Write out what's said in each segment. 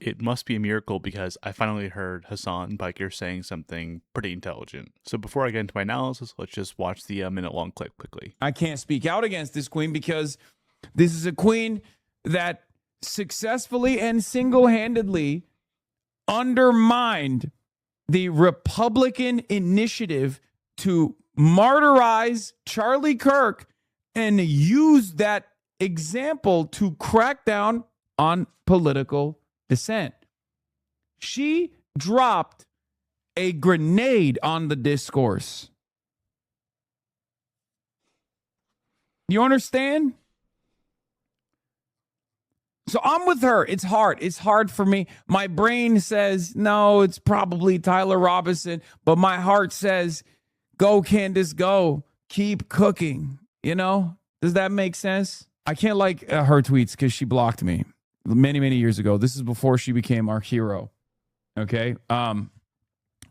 It must be a miracle because I finally heard Hasan Biker saying something pretty intelligent. So before I get into my analysis, let's just watch the minute-long clip quickly. I can't speak out against this queen because this is a queen that successfully and single-handedly undermined the Republican initiative to martyrize Charlie Kirk and use that example to crack down on political dissent. She dropped a grenade on the discourse. You understand? So I'm with her. It's hard. It's hard for me. My brain says, no, it's probably Tyler Robinson. But my heart says, go, Candace, go. Keep cooking. You know? Does that make sense? I can't like her tweets because she blocked me many years ago. This is before she became our hero. Okay?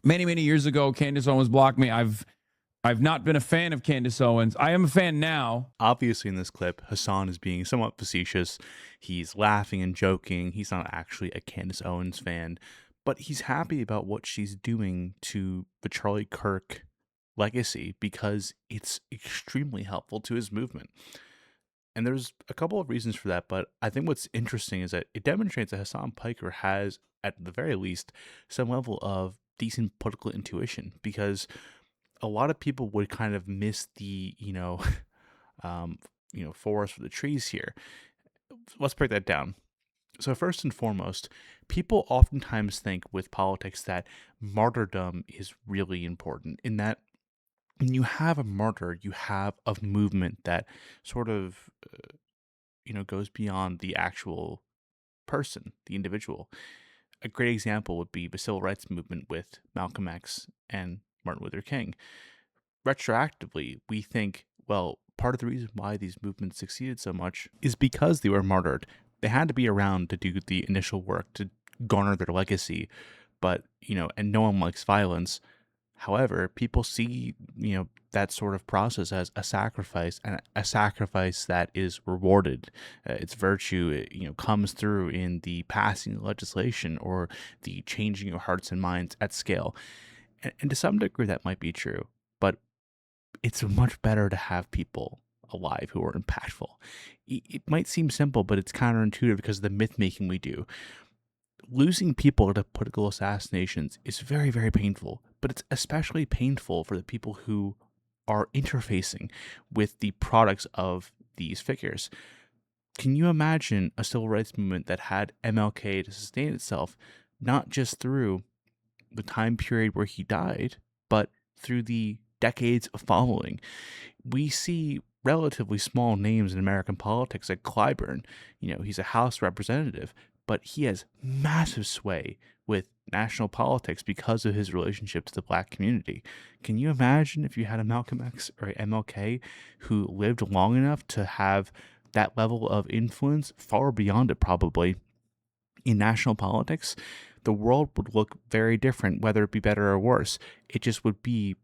Many years ago, Candace Owens blocked me. I've not been a fan of Candace Owens. I am a fan now. Obviously, in this clip, Hasan is being somewhat facetious. He's laughing and joking. He's not actually a Candace Owens fan, but he's happy about what she's doing to the Charlie Kirk legacy because it's extremely helpful to his movement. And there's a couple of reasons for that, but I think what's interesting is that it demonstrates that Hasan Piker has, at the very least, some level of decent political intuition, because a lot of people would kind of miss the, forest for the trees here. Let's break that down. So first and foremost, people oftentimes think with politics that martyrdom is really important, in that when you have a martyr, you have a movement that sort of, goes beyond the actual person, the individual. A great example would be the civil rights movement with Malcolm X and Martin Luther King. Retroactively, we think, well, part of the reason why these movements succeeded so much is because they were martyred. They had to be around to do the initial work to garner their legacy, but, and no one likes violence. However, people see, that sort of process as a sacrifice, and a sacrifice that is rewarded. Its virtue, comes through in the passing of legislation or the changing of hearts and minds at scale. And to some degree, that might be true, but it's much better to have people alive who are impactful. It might seem simple, but it's counterintuitive because of the myth making we do. Losing people to political assassinations is very, very painful, but it's especially painful for the people who are interfacing with the products of these figures. Can you imagine a civil rights movement that had MLK to sustain itself, not just through the time period where he died, but through the decades of following? We see relatively small names in American politics like Clyburn. He's a House representative, but he has massive sway with national politics because of his relationship to the Black community. Can you imagine if you had a Malcolm X or a MLK who lived long enough to have that level of influence, far beyond it probably, in national politics? The world would look very different, whether it be better or worse. It just would be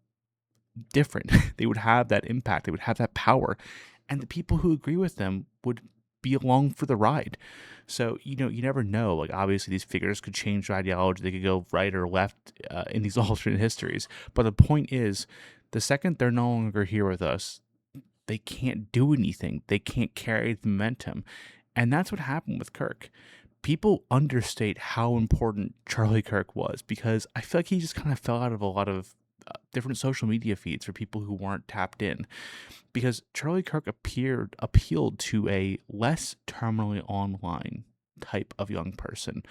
different. They would have that impact. They would have that power. And the people who agree with them would be along for the ride. So, you never know. Like, obviously, these figures could change their ideology. They could go right or left in these alternate histories. But the point is, the second they're no longer here with us, they can't do anything. They can't carry the momentum. And that's what happened with Kirk. People understate how important Charlie Kirk was because I feel like he just kind of fell out of a lot of different social media feeds for people who weren't tapped in, because Charlie Kirk appealed to a less terminally online type of young person.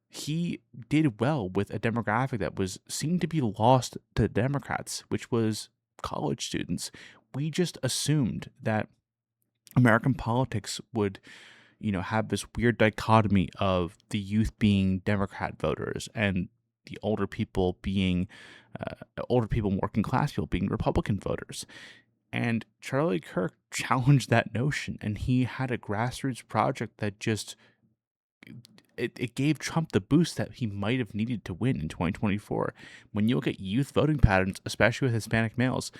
He did well with a demographic that was seen to be lost to Democrats, which was college students. We just assumed that American politics would have this weird dichotomy of the youth being Democrat voters and the older people working class people being Republican voters. And Charlie Kirk challenged that notion, and he had a grassroots project that just, it gave Trump the boost that he might have needed to win in 2024. When you look at youth voting patterns, especially with Hispanic males,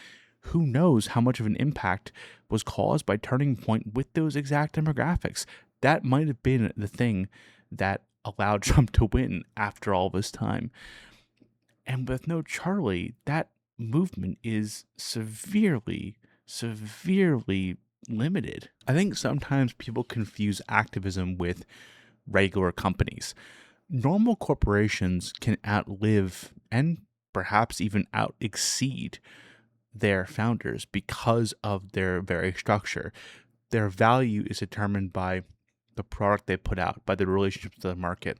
who knows how much of an impact was caused by Turning Point with those exact demographics? That might have been the thing that allowed Trump to win after all this time. And with no Charlie, that movement is severely limited. I think sometimes people confuse activism with regular companies. Normal corporations can outlive and perhaps even out exceed their founders because of their very structure. Their value is determined by the product they put out, by the relationships to the market.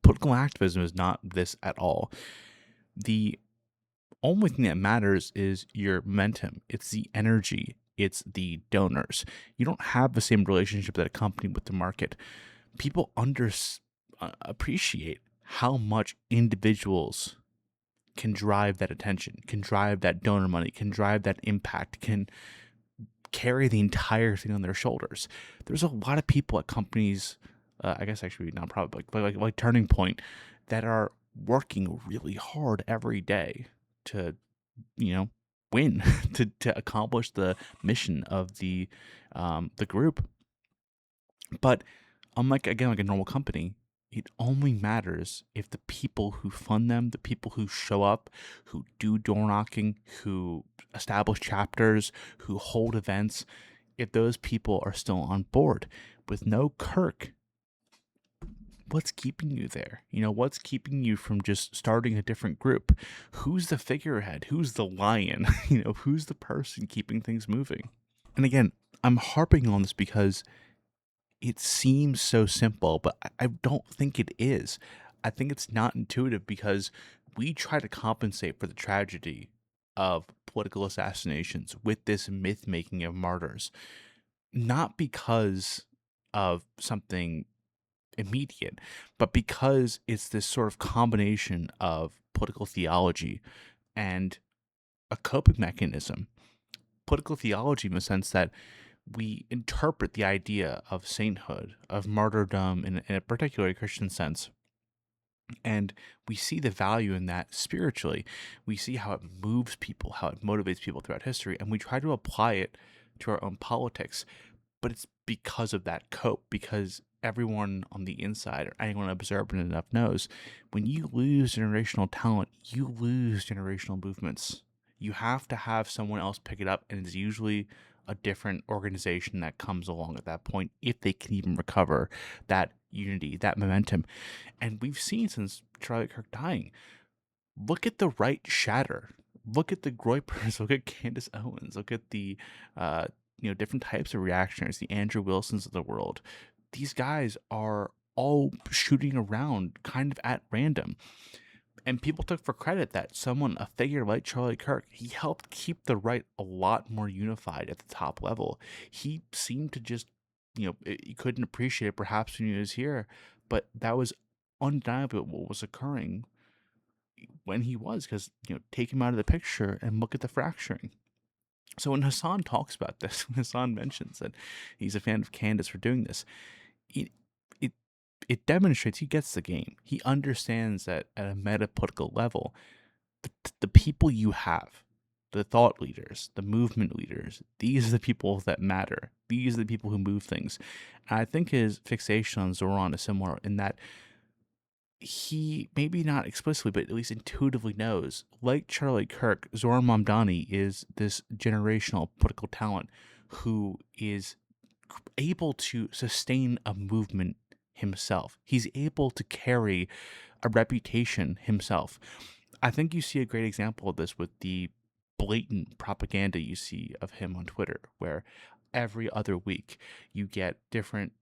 Political activism is not this at all. The only thing that matters is your momentum. It's the energy. It's the donors. You don't have the same relationship that a company with the market. People appreciate how much individuals can drive that attention, can drive that donor money, can drive that impact, can carry the entire thing on their shoulders. There's a lot of people at companies, I guess actually nonprofit, like Turning Point, that are working really hard every day to, win, to accomplish the mission of the group. But unlike, again, like a normal company, it only matters if the people who fund them, the people who show up, who do door knocking, who establish chapters, who hold events, if those people are still on board. With no Kirk, what's keeping you there? What's keeping you from just starting a different group? Who's the figurehead? Who's the lion? Who's the person keeping things moving? And again, I'm harping on this because it seems so simple, but I don't think it is. I think it's not intuitive because we try to compensate for the tragedy of political assassinations with this myth making of martyrs, not because of something immediate, but because it's this sort of combination of political theology and a coping mechanism. Political theology in the sense that we interpret the idea of sainthood, of martyrdom in a particularly Christian sense. And we see the value in that spiritually. We see how it moves people, how it motivates people throughout history, and we try to apply it to our own politics. But it's because of that cope, because everyone on the inside or anyone observant enough knows when you lose generational talent, you lose generational movements. You have to have someone else pick it up, and it's usually a different organization that comes along at that point if they can even recover that unity, that momentum. And we've seen since Charlie Kirk dying, look at the right shatter. Look at the Groypers, look at Candace Owens, look at the different types of reactionaries, the Andrew Wilsons of the world. These guys are all shooting around kind of at random. And people took for credit that someone, a figure like Charlie Kirk, he helped keep the right a lot more unified at the top level. He seemed to just, he couldn't appreciate it perhaps when he was here, but that was undeniably what was occurring when he was, because, take him out of the picture and look at the fracturing. So when Hasan talks about this, when Hasan mentions that he's a fan of Candace for doing this, it it demonstrates he gets the game. He understands that at a meta-political level, the people you have, the thought leaders, the movement leaders, these are the people that matter. These are the people who move things. And I think his fixation on Zoran is similar in that he, maybe not explicitly, but at least intuitively knows, like Charlie Kirk, Zoran Mamdani is this generational political talent who is able to sustain a movement himself. He's able to carry a reputation himself. I think you see a great example of this with the blatant propaganda you see of him on Twitter, where every other week you get different,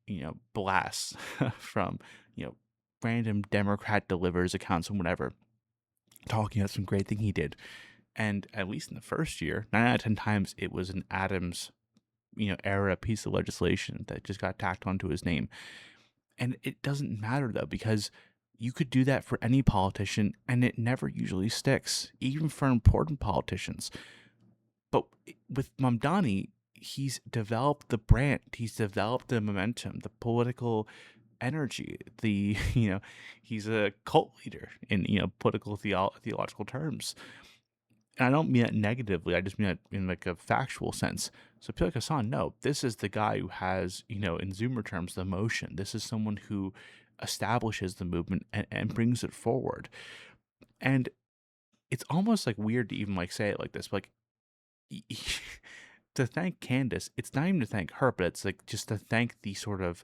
blasts from, random Democrat delivers accounts and whatever, talking about some great thing he did. And at least in the first year, 9 out of 10 times it was an Adams, era piece of legislation that just got tacked onto his name. And it doesn't matter though, because you could do that for any politician and it never usually sticks, even for important politicians. But with Mamdani, he's developed the brand, he's developed the momentum, the political energy, he's a cult leader in, political theological terms. And I don't mean that negatively, I just mean that in like a factual sense. So people like Hasan, no, this is the guy who has, in Zoomer terms, the motion. This is someone who establishes the movement and brings it forward. And it's almost like weird to even like say it like this, but like to thank Candace, it's not even to thank her, but it's like just to thank the sort of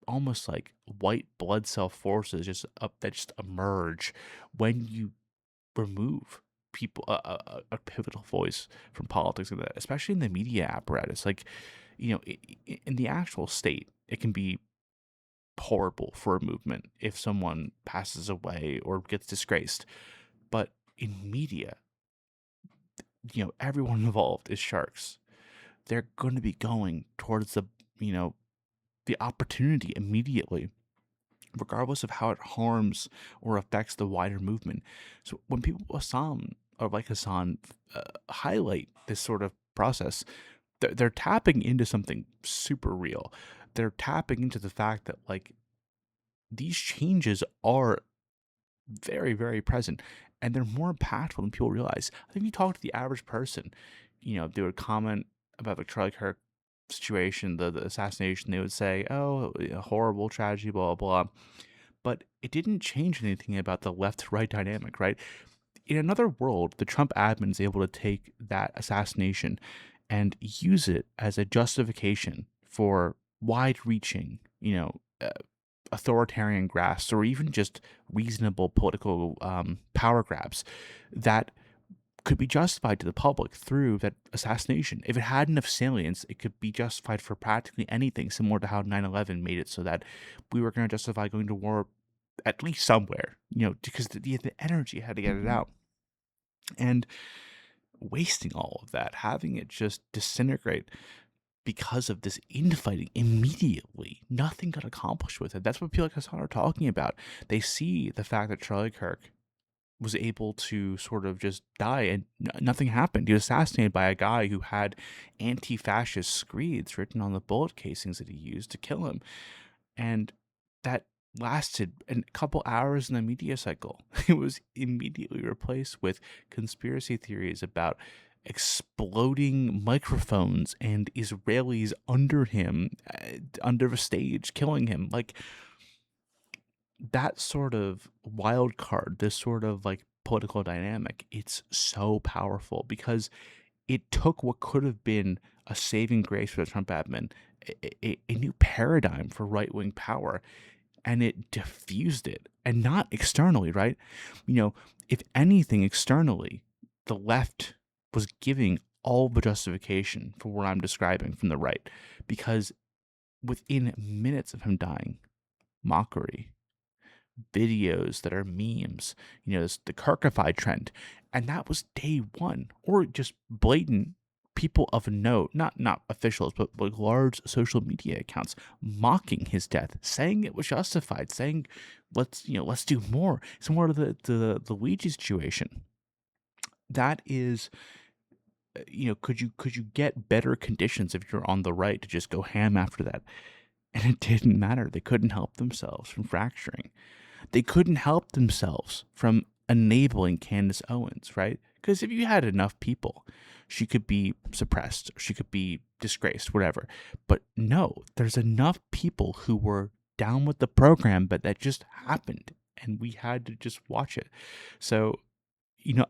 almost like white blood cell forces just up that just emerge when you remove people a pivotal voice from politics, and that, especially in the media apparatus. Like, in the actual state, it can be horrible for a movement if someone passes away or gets disgraced. But in media, everyone involved is sharks. They're going to be going towards you know, the opportunity immediately, regardless of how it harms or affects the wider movement. So when people Hassan or like Hassan highlight this sort of process, they're tapping into something super real. They're tapping into the fact that like these changes are very, very present, and they're more impactful than people realize. I think you talk to the average person, they would comment about the Charlie Kirk situation, the assassination. They would say, "Oh, horrible tragedy, blah blah blah." But it didn't change anything about the left-right dynamic, right? In another world, the Trump admin is able to take that assassination and use it as a justification for wide-reaching, authoritarian grasps or even just reasonable political power grabs that could be justified to the public through that assassination. If it had enough salience, it could be justified for practically anything, similar to how 9/11 made it so that we were going to justify going to war at least somewhere, because the energy had to get it out. And wasting all of that, having it just disintegrate because of this infighting immediately, nothing got accomplished with it. That's what people like Hasan are talking about. They see the fact that Charlie Kirk was able to sort of just die and nothing happened. He was assassinated by a guy who had anti-fascist screeds written on the bullet casings that he used to kill him. And that lasted a couple hours in the media cycle. It was immediately replaced with conspiracy theories about exploding microphones and Israelis under him, under the stage, killing him. Like, that sort of wild card, this sort of like political dynamic, it's so powerful because it took what could have been a saving grace for the Trump admin, a new paradigm for right wing power, and it diffused it, and not externally, right? If anything, externally, the left was giving all the justification for what I'm describing from the right, because within minutes of him dying, mockery, videos that are memes, the Kirkified trend. And that was day one, or just blatant people of note, not officials, but like large social media accounts mocking his death, saying it was justified, saying let's do more. Similar to the Luigi situation. That is, could you get better conditions if you're on the right to just go ham after that? And it didn't matter. They couldn't help themselves from fracturing. They couldn't help themselves from enabling Candace Owens, right? Because if you had enough people, she could be suppressed, she could be disgraced, whatever. But no, there's enough people who were down with the program, but that just happened, and we had to just watch it. So,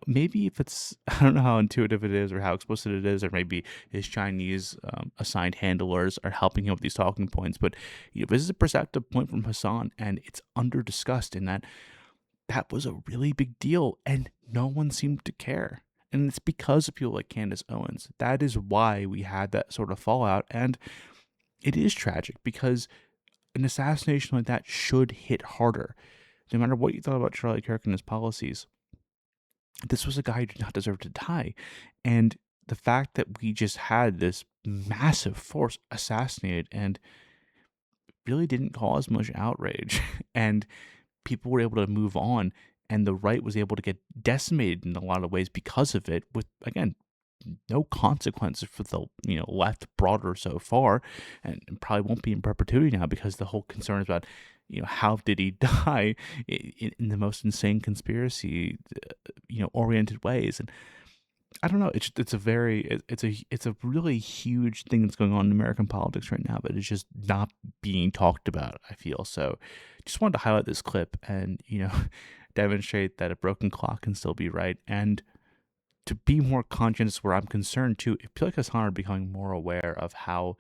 maybe if it's, I don't know how intuitive it is or how explicit it is, or maybe his Chinese assigned handlers are helping him with these talking points. But this is a perceptive point from Hasan, and it's under discussed in that was a really big deal, and no one seemed to care. And it's because of people like Candace Owens. That is why we had that sort of fallout, and it is tragic because an assassination like that should hit harder. No matter what you thought about Charlie Kirk and his policies, this was a guy who did not deserve to die. And the fact that we just had this massive force assassinated and really didn't cause much outrage, and people were able to move on, and the right was able to get decimated in a lot of ways because of it, with, again, no consequences for the left broader so far, and probably won't be in perpetuity now, because the whole concern is about how did he die in the most insane conspiracy oriented ways. And I don't know. It's a really huge thing that's going on in American politics right now, but it's just not being talked about, I feel. So just wanted to highlight this clip and, demonstrate that a broken clock can still be right. And to be more conscious where I'm concerned too, I feel like Hasan are becoming more aware of how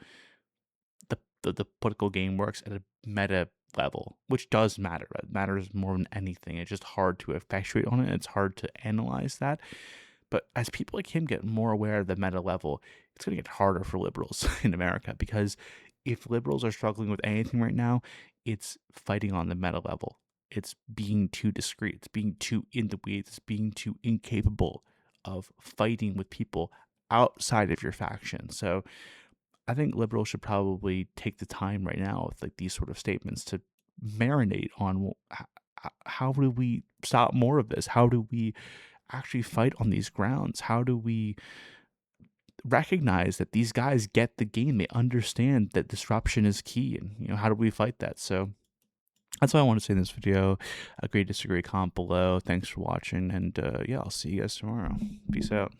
the political game works at a meta level, which does matter. It matters more than anything. It's just hard to effectuate on it. It's hard to analyze that. But as people like him get more aware of the meta level, it's going to get harder for liberals in America, because if liberals are struggling with anything right now, it's fighting on the meta level. It's being too discreet. It's being too in the weeds. It's being too incapable of fighting with people outside of your faction. So I think liberals should probably take the time right now with like these sort of statements to marinate on, well, how do we stop more of this? How do we actually fight on these grounds? How do we recognize that these guys get the game? They understand that disruption is key, and how do we fight that? So that's what I want to say in this video. Agree, disagree, comment below. Thanks for watching, and yeah, I'll see you guys tomorrow. Peace out.